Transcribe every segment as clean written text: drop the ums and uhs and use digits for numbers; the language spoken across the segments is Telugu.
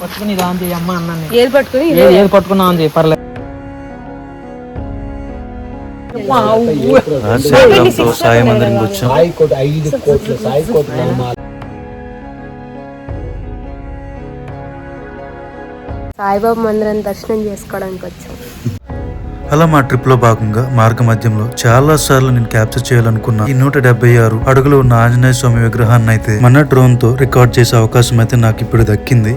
పట్టుకుని దాంతో అమ్మ అన్నాను ఏది పట్టుకుని ఏది పట్టుకున్నా ఉంది పర్లేదు. సాయి మందిరం వచ్చాం. సాయిబాబా మందిరం దర్శనం చేసుకోవడానికి వచ్చాం. అలా మా ట్రిప్ లో భాగంగా మార్గ మధ్యంలో చాలా సార్లు నేను క్యాప్చర్ చేయాలనుకున్నా ఈ 176 అడుగులు ఉన్న ఆంజనేయ స్వామి విగ్రహాన్ని అయితే మన డ్రోన్ తో రికార్డ్ చేసే అవకాశం అయితే నాకు ఇప్పుడు దక్కింది.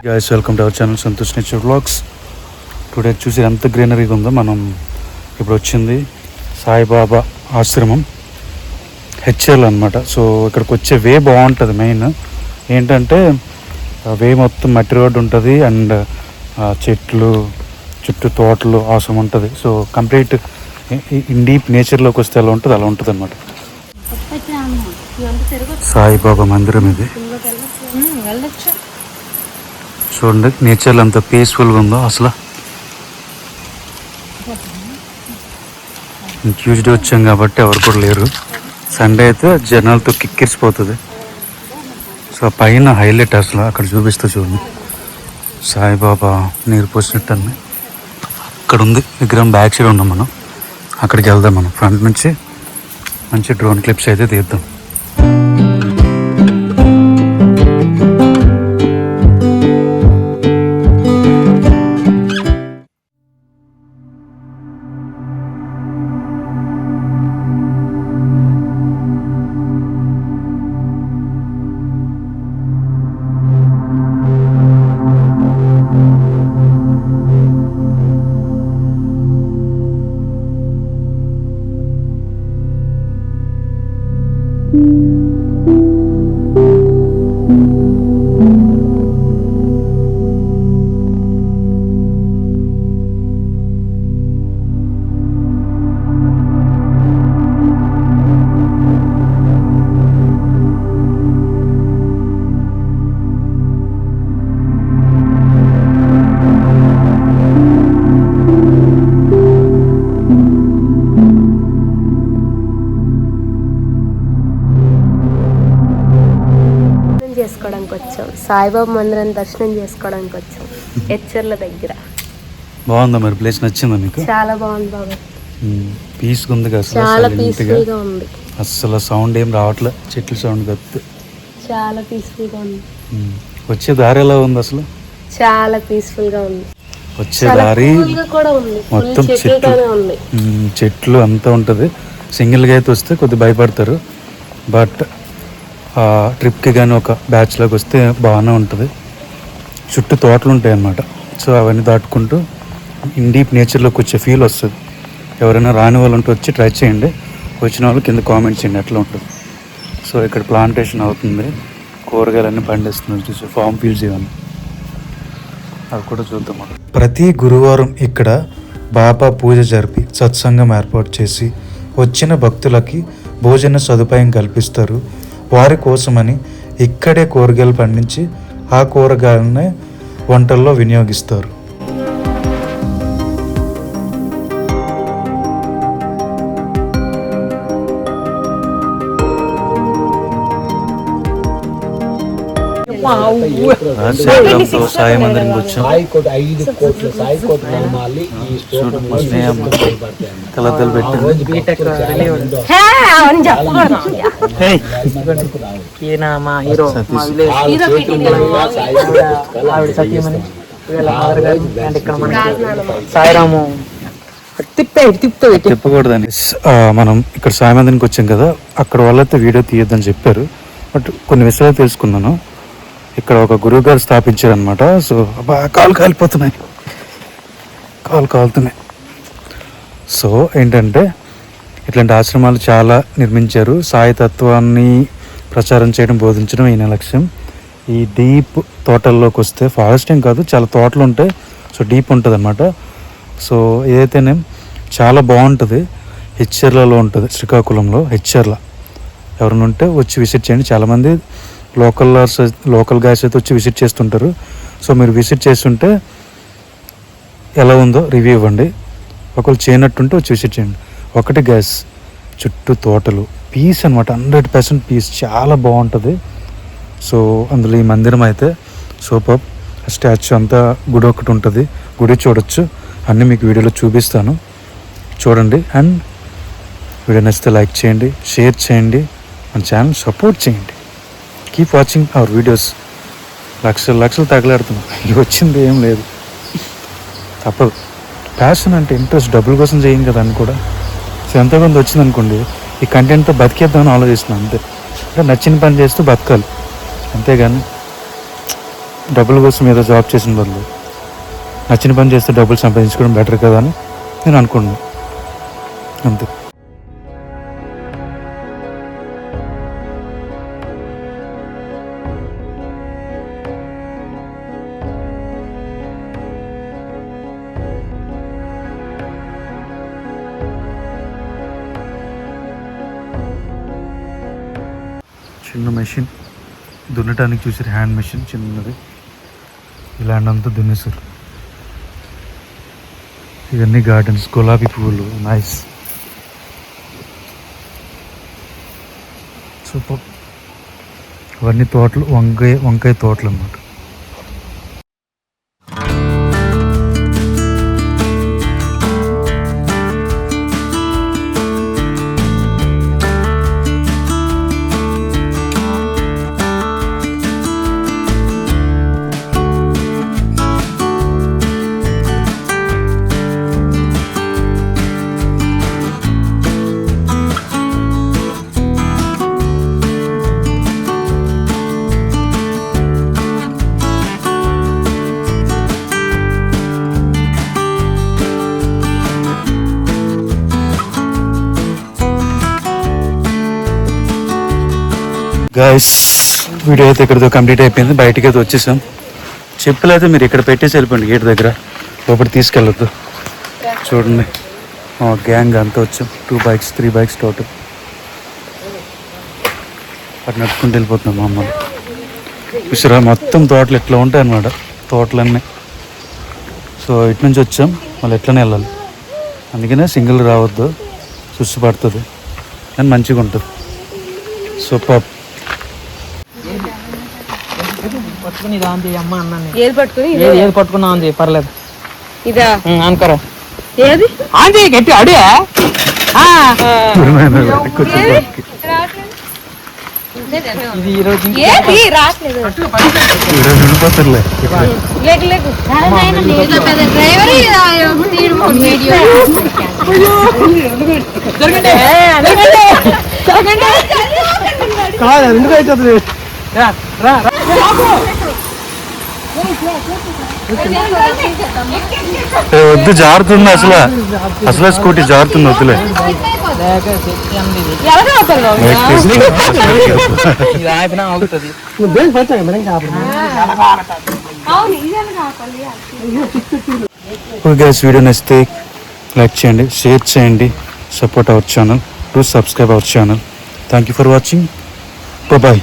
Guys welcome to our channel Santosh nature vlogs. Today చూసి ఎంత గ్రీనరీగా ఉందో. మనం ఇప్పుడు వచ్చింది సాయిబాబా ఆశ్రమం హెచ్ఎల్ అనమాట. సో ఇక్కడికి వచ్చే వే బాగుంటుంది. మెయిన్ ఏంటంటే వే మొత్తం మట్టి రోడ్డు ఉంటుంది అండ్ చెట్లు చుట్టూ తోటలు అవసరం ఉంటుంది. సో కంప్లీట్ ఇన్ డీప్ నేచర్లోకి వస్తే ఎలా ఉంటుంది అలా ఉంటుంది అనమాట. సాయిబాబా మందిరం ఇది. చూడండి నేచర్లో ఎంత పీస్ఫుల్గా ఉందో అసలు. ట్యూస్డే వచ్చాం కాబట్టి ఎవరు కూడా లేరు. సండే అయితే జనాలతో కిక్కిరిసిపోతుంది. సో పైన హైలైట్ అసలు అక్కడ చూపిస్తూ చూడండి సాయిబాబా నీరు పోసినట్టు అన్నీ అక్కడ ఉంది విగ్రహం. బ్యాక్ సైడ్ ఉన్నాం మనం. అక్కడికి వెళ్దాం. మనం ఫ్రంట్ నుంచి మంచి డ్రోన్ క్లిప్స్ అయితే తీద్దాం. చేసుకోవడానికి వచ్చాం. సాయిబాబా మందిరం దర్శనం చేసుకోవడానికి వచ్చాం హెచ్చర్ల దగ్గర. బాగుందా మరి? ప్లేస్ నచ్చిందా మీకు? చాలా బాగుంది బాబా. పీస్గా ఉంది కదా. చాలా పీస్ఫుల్ గా ఉంది. అసలు సౌండ్ ఏం రావట్లే. చెట్ల సౌండ్ కత్తి చాలా పీస్ఫుల్ గా ఉంది. వచ్చే దారి ఎలా ఉంది అసలు? చాలా పీస్ఫుల్ గా ఉంది. వచ్చే దారి మొత్తం చెట్లు అంతా ఉంటుంది. సింగిల్గా అయితే వస్తే కొద్దిగా భయపడతారు. బట్ ట్రిప్కి కానీ ఒక బ్యాచ్లోకి వస్తే బాగానే ఉంటుంది. చుట్టూ తోటలు ఉంటాయి అన్నమాట. సో అవన్నీ దాటుకుంటూ ఇన్ డీప్ నేచర్లోకి వచ్చే ఫీల్ వస్తుంది. ఎవరైనా రాని వాళ్ళు ఉంటే వచ్చి ట్రై చేయండి. వచ్చిన వాళ్ళు కింద కామెంట్ చేయండి ఎట్లా ఉంటుంది. సో ఇక్కడ ప్లాంటేషన్ అవుతుంది. కూరగాయలన్నీ పండిస్తున్నారు. చూసి ఫామ్ ఫీల్డ్స్ ఇవన్నీ అవి కూడా చూద్దాం. ప్రతి గురువారం ఇక్కడ బాబా పూజ జరిపి సత్సంగం ఏర్పాటు చేసి వచ్చిన భక్తులకి భోజన సదుపాయం కల్పిస్తారు. వారి కోసమని ఇక్కడే కూరగాయలు పండించి ఆ కూరగాయలనే వంటల్లో వినియోగిస్తారు. సాయి మందిరంకి వచ్చాం. కలద్దలు ఈయన మా హీరో ఆవిడ సత్యమని అండ్ ఇక్కడ మనకి సాయిరాము చెప్పకూడదని మనం ఇక్కడ సాయి మందిరానికి వచ్చాం కదా, అక్కడ వాళ్ళైతే వీడియో తీయొద్దని చెప్పారు. బట్ కొన్ని విషయాలు తెలుసుకున్నాను. ఇక్కడ ఒక గురువు గారు స్థాపించారు అనమాట. సో కాలు కాలుతున్నాయి. సో ఏంటంటే ఇట్లాంటి ఆశ్రమాలు చాలా నిర్మించారు. సాయి తత్వాన్ని ప్రచారం చేయడం, బోధించడం ఈయన లక్ష్యం. ఈ డీప్ తోటల్లోకి వస్తే ఫారెస్ట్ ఏం కాదు, చాలా తోటలు ఉంటాయి. సో డీప్ ఉంటుంది అనమాట. సో ఏదైతేనే చాలా బాగుంటుంది. హెచ్చర్లలో ఉంటుంది, శ్రీకాకుళంలో హెచ్చర్ల. ఎవరైనా ఉంటే వచ్చి విజిట్ చేయండి. చాలామంది లోకల్ గైడ్స్ అయితే వచ్చి విజిట్ చేస్తుంటారు. సో మీరు విజిట్ చేస్తుంటే ఎలా ఉందో రివ్యూ ఇవ్వండి. ఒకళ్ళు చేయనట్టుంటే వచ్చి విజిట్ చేయండి. ఒకటి గ్యాస్ చుట్టూ తోటలు, పీస్ అనమాట, 100% పీస్, చాలా బాగుంటుంది. సో అందులో ఈ మందిరం అయితే సూపర్. స్టాచ్యూ అంతా గుడి ఒకటి ఉంటుంది, గుడి చూడొచ్చు. అన్నీ మీకు వీడియోలో చూపిస్తాను, చూడండి. అండ్ వీడియో నచ్చితే లైక్ చేయండి, షేర్ చేయండి, మన ఛానల్ సపోర్ట్ చేయండి. Keep watching our videos. లక్షలు తగలాడుతున్నాం, ఇవి వచ్చింది ఏం లేదు, తప్పదు. ప్యాషన్ అంటే ఇంట్రెస్ట్, డబ్బుల కోసం చేయం కదా అని కూడా. సో ఎంతో కొంత వచ్చింది అనుకోండి, ఈ కంటెంట్తో బతికేద్దామని ఆలోచిస్తున్నాను అంతే. అంటే నచ్చిన పని చేస్తూ బతకాలి, అంతేగాని డబ్బుల కోసం ఏదో జాబ్ చేసిన బదులు నచ్చిన పని చేస్తే డబ్బులు సంపాదించుకోవడం బెటర్ కదా అని నేను అనుకుంటున్నాను, అంతే. చిన్న మెషిన్ దున్నటానికి చూసారు, హ్యాండ్ మెషిన్ చిన్నది. ఇలాంటి అంతా దున్నేసారు. ఇవన్నీ గార్డెన్స్, గులాబీ పువ్వులు, నైస్, సూపర్. ఇవన్నీ తోటలు, వంకాయ తోటలు అన్నమాట. గైస్ వీడియో అయితే ఇక్కడితో కంప్లీట్ అయిపోయింది. బయటికి అయితే వచ్చేసాం. చెప్పులు అయితే మీరు ఇక్కడ పెట్టేసి వెళ్ళిపోండి, గేట్ దగ్గర, లోపలికి తీసుకెళ్ళొద్దు. చూడండి గ్యాంగ్ అంతా వచ్చాం, 2 బైక్స్ 3 బైక్స్ టోటల్. అటు నడుచుకుంటూ వెళ్ళిపోతున్నాం. మా అమ్మలు చూసారా, మొత్తం తోటలు ఎట్లా ఉంటాయి అన్నమాట, తోటలన్నీ. సో ఇటు నుంచి వచ్చాం, మళ్ళీ ఎట్లనే వెళ్ళాలి. అందుకనే సింగిల్ రావద్దు, సుస్సు పడుతుంది, కానీ మంచిగా ఉంటుంది. సో పట్టుకుని దాంతో అమ్మ అన్నాను. ఏది పట్టుకుని ఏది పట్టుకున్నా అంది, పర్లేదు. ఇదా అనుకోరా, ఏది ఆంటీ గట్టి అడే ఇది ఈరోజు రావట్లేదు. కాదు ఎందుకు అవుతుంది. వద్దు, జారుతుంది అసలు స్కూటీ జారుతుంది, వద్దులే. వీడియో నచ్చితే లైక్ చేయండి, షేర్ చేయండి, support our channel, to subscribe our channel. Thank you for watching. Bye.